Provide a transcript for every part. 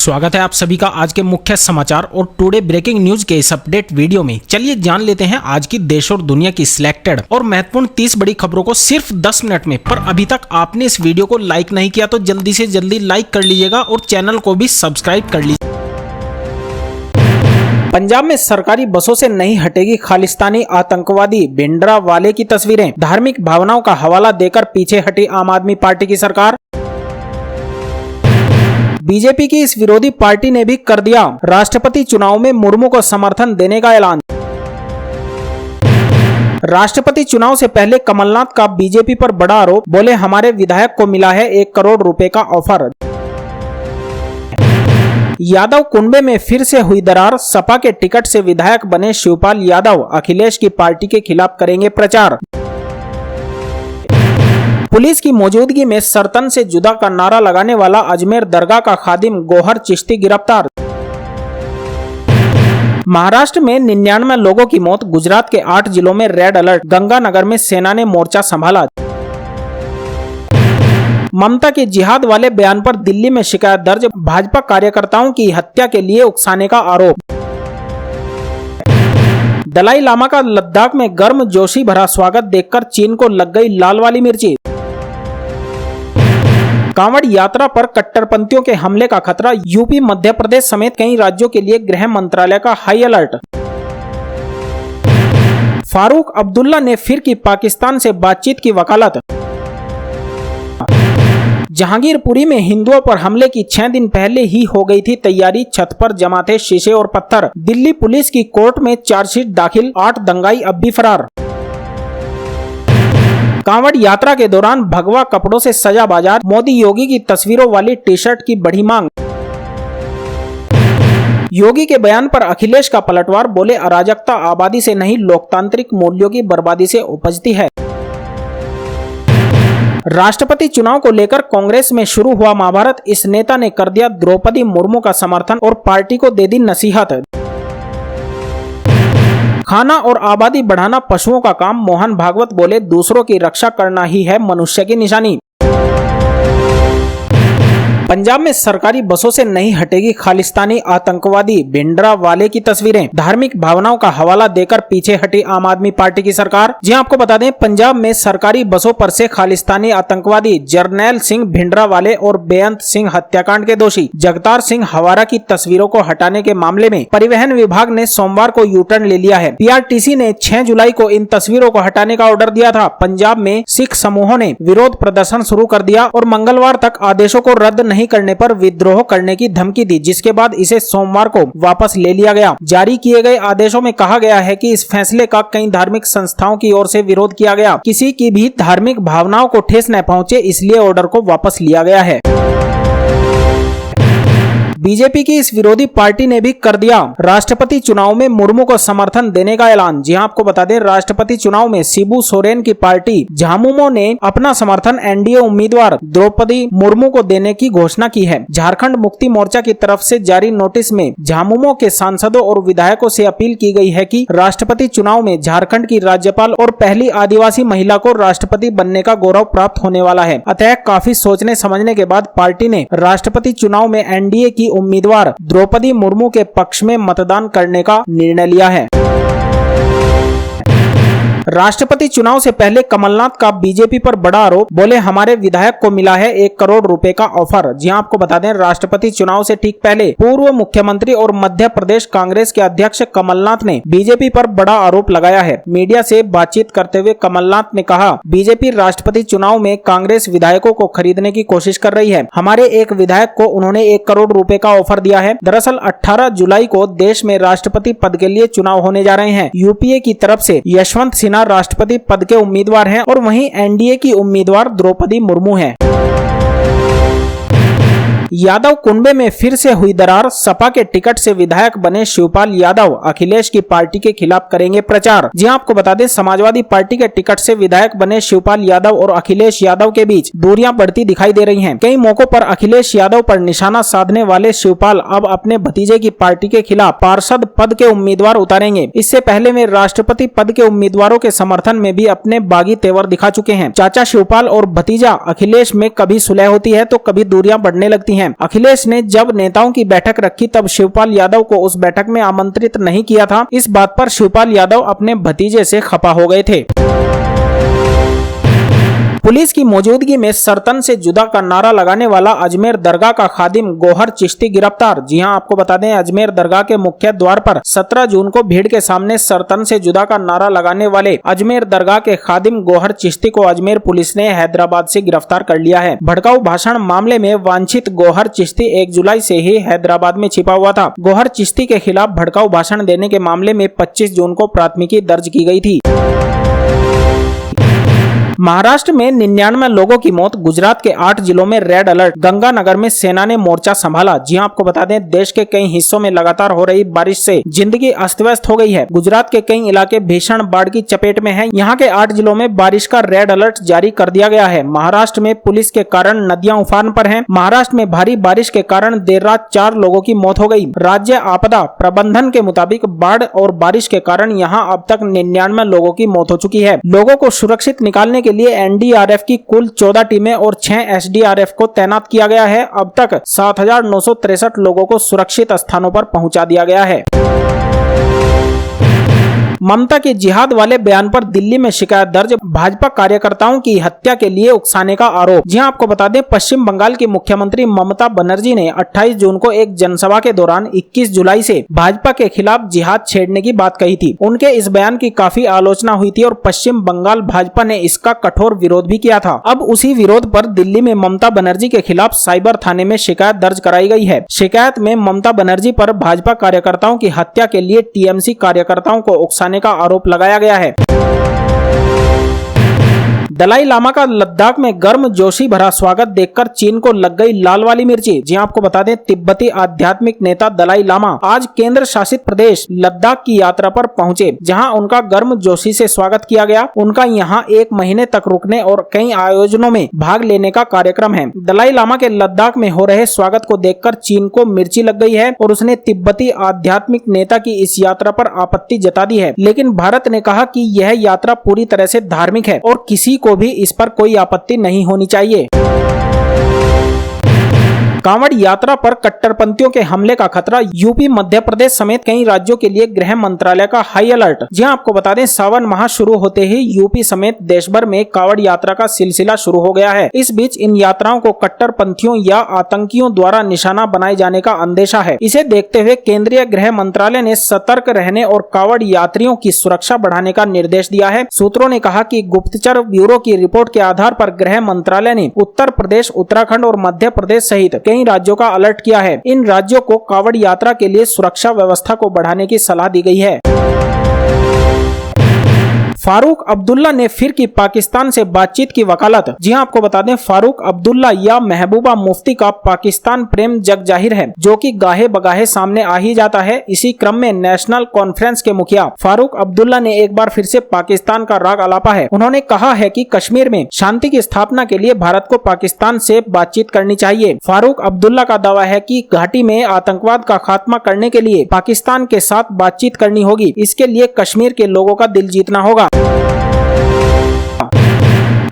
स्वागत है आप सभी का आज के मुख्य समाचार और टुडे ब्रेकिंग न्यूज के इस अपडेट वीडियो में। चलिए जान लेते हैं आज की देश और दुनिया की सिलेक्टेड और महत्वपूर्ण 30 बड़ी खबरों को सिर्फ 10 मिनट में। पर अभी तक आपने इस वीडियो को लाइक नहीं किया तो जल्दी से जल्दी लाइक कर लीजिएगा और चैनल को भी सब्सक्राइब कर लीजिए। पंजाब में सरकारी बसों से नहीं हटेगी खालिस्तानी आतंकवादी, भिंडरावाले की तस्वीरें। धार्मिक भावनाओं का हवाला देकर पीछे हटी आम आदमी पार्टी की सरकार। बीजेपी की इस विरोधी पार्टी ने भी कर दिया राष्ट्रपति चुनाव में मुर्मू को समर्थन देने का ऐलान। राष्ट्रपति चुनाव से पहले कमलनाथ का बीजेपी पर बड़ा आरोप, बोले हमारे विधायक को मिला है 1 करोड़ रुपए का ऑफर। यादव कुनबे में फिर से हुई दरार, सपा के टिकट से विधायक बने शिवपाल यादव अखिलेश की पार्टी के खिलाफ करेंगे प्रचार। पुलिस की मौजूदगी में सरतन से जुदा का नारा लगाने वाला अजमेर दरगाह का खादिम गोहर चिश्ती गिरफ्तार। महाराष्ट्र में 99 लोगों की मौत, गुजरात के 8 जिलों में रेड अलर्ट, गंगानगर में सेना ने मोर्चा संभाला। ममता के जिहाद वाले बयान पर दिल्ली में शिकायत दर्ज, भाजपा कार्यकर्ताओं की हत्या के लिए उकसाने का आरोप। दलाई लामा का लद्दाख में गर्म जोशी भरा स्वागत देखकर चीन को लग गई लाल वाली मिर्ची। कांवड़ यात्रा पर कट्टरपंथियों के हमले का खतरा, यूपी मध्य प्रदेश समेत कई राज्यों के लिए गृह मंत्रालय का हाई अलर्ट। फारूक अब्दुल्ला ने फिर की पाकिस्तान से बातचीत की वकालत। जहांगीरपुरी में हिंदुओं पर हमले की 6 दिन पहले ही हो गई थी तैयारी, छत पर जमा थे शीशे और पत्थर। दिल्ली पुलिस की कोर्ट में चार्जशीट दाखिल, 8 दंगाई अब भी फरार। कांवड़ यात्रा के दौरान भगवा कपड़ों से सजा बाजार, मोदी योगी की तस्वीरों वाली टी शर्ट की बढ़ी मांग। योगी के बयान पर अखिलेश का पलटवार, बोले अराजकता आबादी से नहीं लोकतांत्रिक मूल्यों की बर्बादी से उपजती है। राष्ट्रपति चुनाव को लेकर कांग्रेस में शुरू हुआ महाभारत, इस नेता ने कर दिया द्रौपदी मुर्मू का समर्थन और पार्टी को दे दी नसीहत। खाना और आबादी बढ़ाना पशुओं का काम, मोहन भागवत बोले दूसरों की रक्षा करना ही है मनुष्य की निशानी। पंजाब में सरकारी बसों से नहीं हटेगी खालिस्तानी आतंकवादी, भिंडरावाले की तस्वीरें। धार्मिक भावनाओं का हवाला देकर पीछे हटी आम आदमी पार्टी की सरकार। जी आपको बता दें, पंजाब में सरकारी बसों पर से खालिस्तानी आतंकवादी जरनैल सिंह भिंडरावाले और बेअंत सिंह हत्याकांड के दोषी जगतार सिंह हवारा की तस्वीरों को हटाने के मामले में परिवहन विभाग ने सोमवार को यू टर्न ले लिया है। पीआरटीसी ने 6 जुलाई को इन तस्वीरों को हटाने का ऑर्डर दिया था। पंजाब में सिख समूहों ने विरोध प्रदर्शन शुरू कर दिया और मंगलवार तक आदेशों को रद्द नहीं करने पर विद्रोह करने की धमकी दी, जिसके बाद इसे सोमवार को वापस ले लिया गया। जारी किए गए आदेशों में कहा गया है कि इस फैसले का कई धार्मिक संस्थाओं की ओर से विरोध किया गया। किसी की भी धार्मिक भावनाओं को ठेस न पहुंचे, इसलिए ऑर्डर को वापस लिया गया है। बीजेपी की इस विरोधी पार्टी ने भी कर दिया राष्ट्रपति चुनाव में मुर्मू को समर्थन देने का ऐलान। जी आपको बता दें, राष्ट्रपति चुनाव में शिबू सोरेन की पार्टी झामुमो ने अपना समर्थन एनडीए उम्मीदवार द्रौपदी मुर्मू को देने की घोषणा की है। झारखंड मुक्ति मोर्चा की तरफ से जारी नोटिस में झामुमो के सांसदों और विधायकों से अपील की गई है कि राष्ट्रपति चुनाव में झारखंड की राज्यपाल और पहली आदिवासी महिला को राष्ट्रपति बनने का गौरव प्राप्त होने वाला है। अतः काफी सोचने समझने के बाद पार्टी ने राष्ट्रपति चुनाव में एनडीए की उम्मीदवार द्रौपदी मुर्मू के पक्ष में मतदान करने का निर्णय लिया है। राष्ट्रपति चुनाव से पहले कमलनाथ का बीजेपी पर बड़ा आरोप, बोले हमारे विधायक को मिला है 1 करोड़ रुपए का ऑफर। जी आपको बता दें, राष्ट्रपति चुनाव से ठीक पहले पूर्व मुख्यमंत्री और मध्य प्रदेश कांग्रेस के अध्यक्ष कमलनाथ ने बीजेपी पर बड़ा आरोप लगाया है। मीडिया से बातचीत करते हुए कमलनाथ ने कहा, बीजेपी राष्ट्रपति चुनाव में कांग्रेस विधायकों को खरीदने की कोशिश कर रही है। हमारे एक विधायक को उन्होंने 1 करोड़ रुपए का ऑफर दिया है। दरअसल 18 जुलाई को देश में राष्ट्रपति पद के लिए चुनाव होने जा रहे हैं। यूपीए की तरफ से यशवंत सिन्हा राष्ट्रपति पद के उम्मीदवार हैं और वहीं एनडीए की उम्मीदवार द्रौपदी मुर्मू हैं। यादव कुनबे में फिर से हुई दरार, सपा के टिकट से विधायक बने शिवपाल यादव अखिलेश की पार्टी के खिलाफ करेंगे प्रचार। जी आपको बता दें, समाजवादी पार्टी के टिकट से विधायक बने शिवपाल यादव और अखिलेश यादव के बीच दूरियां बढ़ती दिखाई दे रही हैं। कई मौकों पर अखिलेश यादव पर निशाना साधने वाले शिवपाल अब अपने भतीजे की पार्टी के खिलाफ पार्षद पद के उम्मीदवार उतारेंगे। इससे पहले वे राष्ट्रपति पद के उम्मीदवारों के समर्थन में भी अपने बागी तेवर दिखा चुके हैं। चाचा शिवपाल और भतीजा अखिलेश में कभी सुलह होती है तो कभी दूरियां बढ़ने लगती हैं। हैं। अखिलेश ने जब नेताओं की बैठक रखी तब शिवपाल यादव को उस बैठक में आमंत्रित नहीं किया था। इस बात पर शिवपाल यादव अपने भतीजे से खफा हो गए थे। पुलिस की मौजूदगी में सरतन से जुदा का नारा लगाने वाला अजमेर दरगाह का खादिम गौहर चिश्ती गिरफ्तार। जी हां, आपको बता दें अजमेर दरगाह के मुख्य द्वार पर 17 जून को भीड़ के सामने सरतन से जुदा का नारा लगाने वाले अजमेर दरगाह के खादिम गौहर चिश्ती को अजमेर पुलिस ने हैदराबाद से गिरफ्तार कर लिया है। भड़काऊ भाषण मामले में वांछित गौहर चिश्ती 1 जुलाई से ही हैदराबाद में छिपा हुआ था। गौहर चिश्ती के खिलाफ भड़काऊ भाषण देने के मामले में 25 जून को प्राथमिकी दर्ज की गई थी। महाराष्ट्र में 99 लोगों की मौत, गुजरात के 8 जिलों में रेड अलर्ट, गंगानगर में सेना ने मोर्चा संभाला। जी हां, आपको बता दें देश के कई हिस्सों में लगातार हो रही बारिश से जिंदगी अस्त व्यस्त हो गई है। गुजरात के कई इलाके भीषण बाढ़ की चपेट में हैं। यहां के 8 जिलों में बारिश का रेड अलर्ट जारी कर दिया गया है। महाराष्ट्र में पुलिस के कारण नदियां उफान पर हैं। महाराष्ट्र में भारी बारिश के कारण देर रात 4 लोगों की मौत हो गई। राज्य आपदा प्रबंधन के मुताबिक बाढ़ और बारिश के कारण यहां अब तक 99 लोगों की मौत हो चुकी है। लोगों को सुरक्षित निकालने के लिए एनडीआरएफ की कुल 14 टीमें और 6 एसडीआरएफ को तैनात किया गया है। अब तक 7,963 लोगों को सुरक्षित स्थानों पर पहुंचा दिया गया है। ममता के जिहाद वाले बयान पर दिल्ली में शिकायत दर्ज, भाजपा कार्यकर्ताओं की हत्या के लिए उकसाने का आरोप। जी हां, आपको बता दें पश्चिम बंगाल की मुख्यमंत्री ममता बनर्जी ने 28 जून को एक जनसभा के दौरान 21 जुलाई से भाजपा के खिलाफ जिहाद छेड़ने की बात कही थी। उनके इस बयान की काफी आलोचना हुई थी और पश्चिम बंगाल भाजपा ने इसका कठोर विरोध भी किया था। अब उसी विरोध पर दिल्ली में ममता बनर्जी के खिलाफ साइबर थाने में शिकायत दर्ज कराई गई है। शिकायत में ममता बनर्जी पर भाजपा कार्यकर्ताओं की हत्या के लिए टीएमसी कार्यकर्ताओं को उकसाने का आरोप लगाया गया है। दलाई लामा का लद्दाख में गर्मजोशी भरा स्वागत देखकर चीन को लग गई लाल वाली मिर्ची। जी आपको बता दें तिब्बती आध्यात्मिक नेता दलाई लामा आज केंद्र शासित प्रदेश लद्दाख की यात्रा पर पहुंचे, जहां उनका गर्मजोशी से स्वागत किया गया। उनका यहां 1 महीने तक रुकने और कई आयोजनों में भाग लेने का कार्यक्रम है। दलाई लामा के लद्दाख में हो रहे स्वागत को देखकर चीन को मिर्ची लग गई है और उसने तिब्बती आध्यात्मिक नेता की इस यात्रा पर आपत्ति जता दी है। लेकिन भारत ने कहा कि यह यात्रा पूरी तरह से धार्मिक है और किसी को भी इस पर कोई आपत्ति नहीं होनी चाहिए। कांवड़ यात्रा पर कट्टरपंथियों के हमले का खतरा, यूपी मध्य प्रदेश समेत कई राज्यों के लिए गृह मंत्रालय का हाई अलर्ट। जी हां, आपको बता दें सावन माह शुरू होते ही यूपी समेत देश भर में कांवड़ यात्रा का सिलसिला शुरू हो गया है। इस बीच इन यात्राओं को कट्टरपंथियों या आतंकियों द्वारा निशाना बनाए जाने का अंदेशा है। इसे देखते हुए केंद्रीय गृह मंत्रालय ने सतर्क रहने और कांवड़ यात्रियों की सुरक्षा बढ़ाने का निर्देश दिया है। सूत्रों ने कहा कि गुप्तचर ब्यूरो की रिपोर्ट के आधार पर गृह मंत्रालय ने उत्तर प्रदेश, उत्तराखंड और मध्य प्रदेश सहित कई राज्यों का अलर्ट किया है। इन राज्यों को कांवड़ यात्रा के लिए सुरक्षा व्यवस्था को बढ़ाने की सलाह दी गई है। फारूक अब्दुल्ला ने फिर की पाकिस्तान से बातचीत की वकालत। जी हां, आपको बता दें फारूक अब्दुल्ला या महबूबा मुफ्ती का पाकिस्तान प्रेम जग जाहिर है, जो कि गाहे बगाहे सामने आ ही जाता है। इसी क्रम में नेशनल कॉन्फ्रेंस के मुखिया फारूक अब्दुल्ला ने एक बार फिर से पाकिस्तान का राग अलापा है। उन्होंने कहा है कि कश्मीर में शांति की स्थापना के लिए भारत को पाकिस्तान से बातचीत करनी चाहिए। फारूक अब्दुल्ला का दावा है कि घाटी में आतंकवाद का खात्मा करने के लिए पाकिस्तान के साथ बातचीत करनी होगी। इसके लिए कश्मीर के लोगों का दिल जीतना होगा।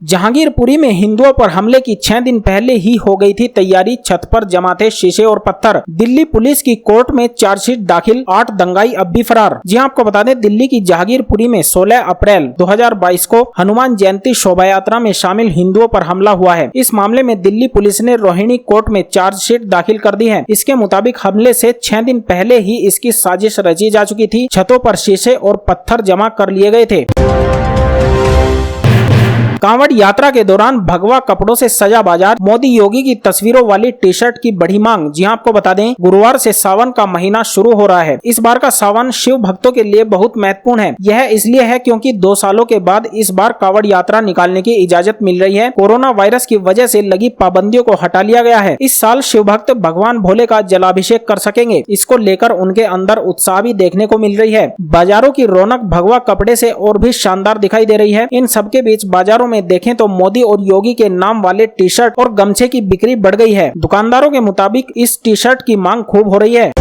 जहांगीरपुरी में हिंदुओं पर हमले की 6 दिन पहले ही हो गई थी तैयारी, छत पर जमा थे शीशे और पत्थर। दिल्ली पुलिस की कोर्ट में चार्जशीट दाखिल, 8 दंगाई अब भी फरार। जी आपको बता दें दिल्ली की जहांगीरपुरी में 16 अप्रैल 2022 को हनुमान जयंती शोभा यात्रा में शामिल हिंदुओं पर हमला हुआ है। इस मामले में दिल्ली पुलिस ने रोहिणी कोर्ट में चार्जशीट दाखिल कर दी है। इसके मुताबिक हमले से 6 दिन पहले ही इसकी साजिश रची जा चुकी थी। छतों पर शीशे और पत्थर जमा कर लिए गए थे। कांवड़ यात्रा के दौरान भगवा कपड़ों से सजा बाजार, मोदी योगी की तस्वीरों वाली टी शर्ट की बढ़ी मांग। जी हां, आपको बता दें गुरुवार से सावन का महीना शुरू हो रहा है। इस बार का सावन शिव भक्तों के लिए बहुत महत्वपूर्ण है। यह इसलिए है क्योंकि 2 सालों के बाद इस बार कांवड़ यात्रा निकालने की इजाजत मिल रही है। कोरोना वायरस की वजह से लगी पाबंदियों को हटा लिया गया है। इस साल शिव भक्त भगवान भोले का जलाभिषेक कर सकेंगे। इसको लेकर उनके अंदर उत्साह भी देखने को मिल रही है। बाजारों की रौनक भगवा कपड़े से और भी शानदार दिखाई दे रही है। इन सबके बीच बाजारों में देखें तो मोदी और योगी के नाम वाले टी शर्ट और गमछे की बिक्री बढ़ गई है। दुकानदारों के मुताबिक इस टी शर्ट की मांग खूब हो रही है।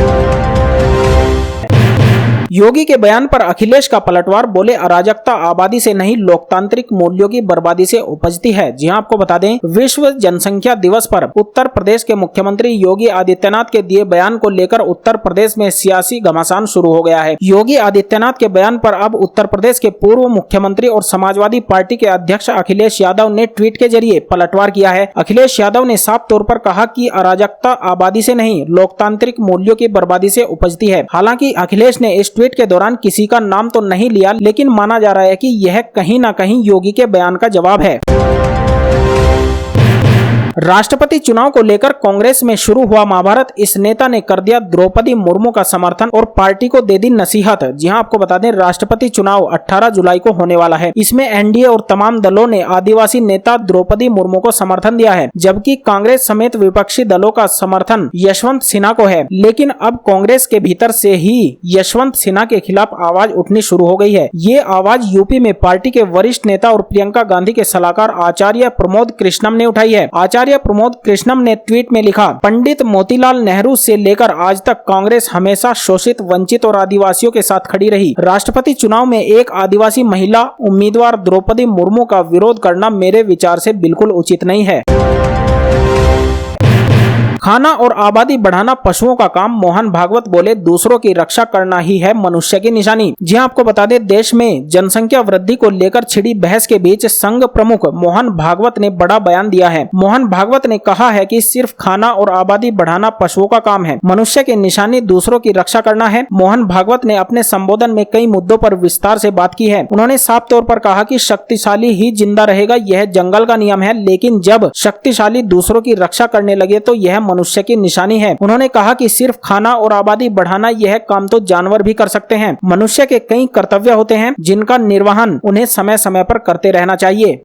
योगी के बयान पर अखिलेश का पलटवार, बोले अराजकता आबादी से नहीं लोकतांत्रिक मूल्यों की बर्बादी से उपजती है। जी हां, आपको बता दें विश्व जनसंख्या दिवस पर उत्तर प्रदेश के मुख्यमंत्री योगी आदित्यनाथ के दिए बयान को लेकर उत्तर प्रदेश में सियासी घमासान शुरू हो गया है। योगी आदित्यनाथ के बयान पर अब उत्तर प्रदेश के पूर्व मुख्यमंत्री और समाजवादी पार्टी के अध्यक्ष अखिलेश यादव ने ट्वीट के जरिए पलटवार किया है। अखिलेश यादव ने साफ तौर पर कहा कि अराजकता आबादी से नहीं लोकतांत्रिक मूल्यों की बर्बादी से उपजती है। हालांकि अखिलेश ने इस ट्वीट के दौरान किसी का नाम तो नहीं लिया, लेकिन माना जा रहा है कि यह कहीं न कहीं योगी के बयान का जवाब है। राष्ट्रपति चुनाव को लेकर कांग्रेस में शुरू हुआ महाभारत, इस नेता ने कर दिया द्रौपदी मुर्मू का समर्थन और पार्टी को दे दी नसीहत। जी हां, आपको बता दें राष्ट्रपति चुनाव 18 जुलाई को होने वाला है। इसमें एनडीए और तमाम दलों ने आदिवासी नेता द्रौपदी मुर्मू को समर्थन दिया है, जबकि कांग्रेस समेत विपक्षी दलों का समर्थन यशवंत सिन्हा को है। लेकिन अब कांग्रेस के भीतर से ही यशवंत सिन्हा के खिलाफ आवाज उठनी शुरू हो गई है। ये आवाज यूपी में पार्टी के वरिष्ठ नेता और प्रियंका गांधी के सलाहकार आचार्य प्रमोद कृष्णम ने उठाई है। आचार्य प्रमोद कृष्णम ने ट्वीट में लिखा, पंडित मोतीलाल नेहरू से लेकर आज तक कांग्रेस हमेशा शोषित, वंचित और आदिवासियों के साथ खड़ी रही। राष्ट्रपति चुनाव में एक आदिवासी महिला उम्मीदवार द्रौपदी मुर्मू का विरोध करना मेरे विचार से बिल्कुल उचित नहीं है। खाना और आबादी बढ़ाना पशुओं का काम, मोहन भागवत बोले दूसरों की रक्षा करना ही है मनुष्य की निशानी। जी हां, आपको बता दें देश में जनसंख्या वृद्धि को लेकर छिड़ी बहस के बीच संघ प्रमुख मोहन भागवत ने बड़ा बयान दिया है। मोहन भागवत ने कहा है कि सिर्फ खाना और आबादी बढ़ाना पशुओं का काम है, मनुष्य की निशानी दूसरों की रक्षा करना है। मोहन भागवत ने अपने संबोधन में कई मुद्दों पर विस्तार से बात की है। उन्होंने साफ तौर पर कहा कि शक्तिशाली ही जिंदा रहेगा, यह जंगल का नियम है, लेकिन जब शक्तिशाली दूसरों की रक्षा करने लगे तो यह मनुष्य की निशानी है। उन्होंने कहा कि सिर्फ खाना और आबादी बढ़ाना यह काम तो जानवर भी कर सकते हैं। मनुष्य के कई कर्तव्य होते हैं जिनका निर्वहन उन्हें समय समय पर करते रहना चाहिए।